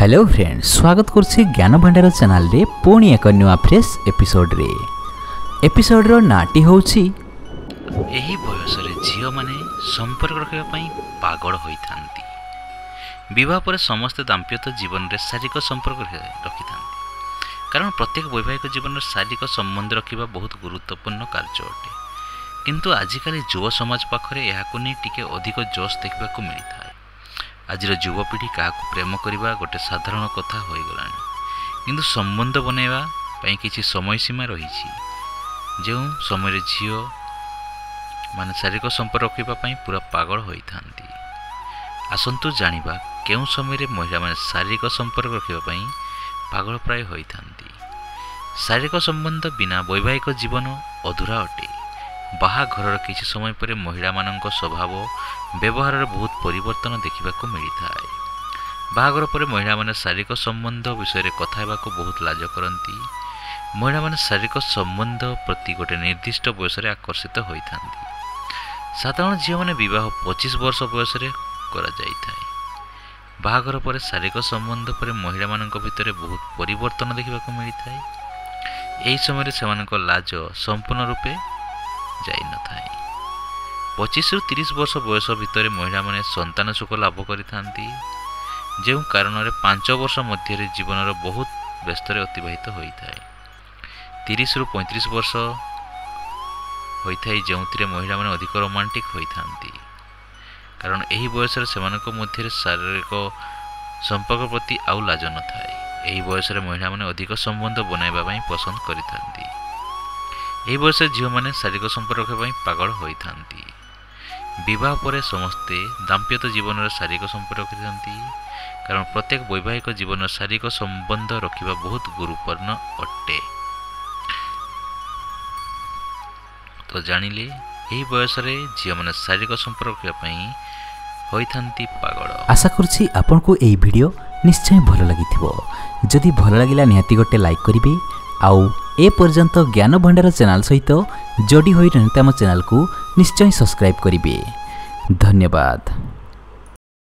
Hello friends, स्वागत करछि ज्ञान भंडार चैनल रे पुणी एक नुआ फ्रेश एपिसोड रो नाटी होछि एही बयस रे झियो माने संपर्क रखिबा पई पागल होइथांती। विवाह पर समस्त दाम्पत्य जीवन रे शारीरिक संपर्क रखिथांती, कारण प्रत्येक वैवाहिक जीवन रे शारीरिक संबंध रखिबा बहुत गुरुत्वपूर्ण कार्य अटे। किंतु आजिकल युव समाज पाखरे एहाकु नै टिके अधिक जोश देखबा को मिलिथाय। आजिर युवपीढ़ी क्या प्रेम करने गोटे साधारण कथा हो गलानी, किंतु संबंध बनैबा पई किछि समय सीमा रही, जो समय झील माने शारीरिक संपर्क रखिबा पई पूरा पागल होइथांती। आसंतु जानिबा केउं समय महिला माने शारीरिक संपर्क रखिबा पई पागल प्राय होइथांती। शारीरिक संबंध बिना वैवाहिक जीवन अधूरा अटे। बाहाघर किछि समय पर महिला मानक स्वभाव व्यवहार रे बहुत परिवर्तन देखा मिलता है। बाहाघर पर महिला माने शारीरिक संबंध विषय रे कथा हेबाको बहुत लाज करती। महिला माने शारीरिक संबंध प्रति गोटे निर्दिष्ट बयस रे आकर्षित होइथांती। साधारण झील माने विवाह 25 वर्ष बयस रे करा जाई थाए। बाहाघर पर शारीरिक संबंध पर महिला मानक भितर बहुत परिवर्तन देखा मिलता है। एही समय सेमानक लाज संपूर्ण रूपे जाई न थाए। 25 ରୁ 30 वर्ष बयस भितर महिला माने संतान सुख लाभ करिथांती, जो कारण 5 वर्ष मध्य जीवन बहुत व्यस्त अतिबाहित होता है। 30 ରୁ 35 वर्ष होता है जो महिला माने अधिक रोमांटिक होइथांती, कारण यही बयस मध्य शारीरिक संपर्क प्रति आउ लाज न थाए। यही बयस महिला माने अधिक संबंध बनाइबा पई पसंद करिथांती। यही बयस झील माने शारीरिक संपर्क रखिबा पागल होइथांती। विवाह पर समस्ते दाम्पत्य जीवन शारीरिक संपर्क रखिथांती, कारण प्रत्येक वैवाहिक जीवन शारीरिक संबंध रखिबा बहुत गुरुत्वपूर्ण अटे। तो जानिले यही बयस झील माने शारीरिक संपर्क रखिबा होइथांती पागल। आशा करछि आपनको एही वीडियो निश्चय भलो लागिथिबो। जदि भलो लागिला निहाती गोटे लाइक करिवे, आउ ए पर्यंत ज्ञान भंडार चैनल सहित जोड़ी होई रहते आम चैनल को निश्चय सब्सक्राइब करिवे। धन्यवाद।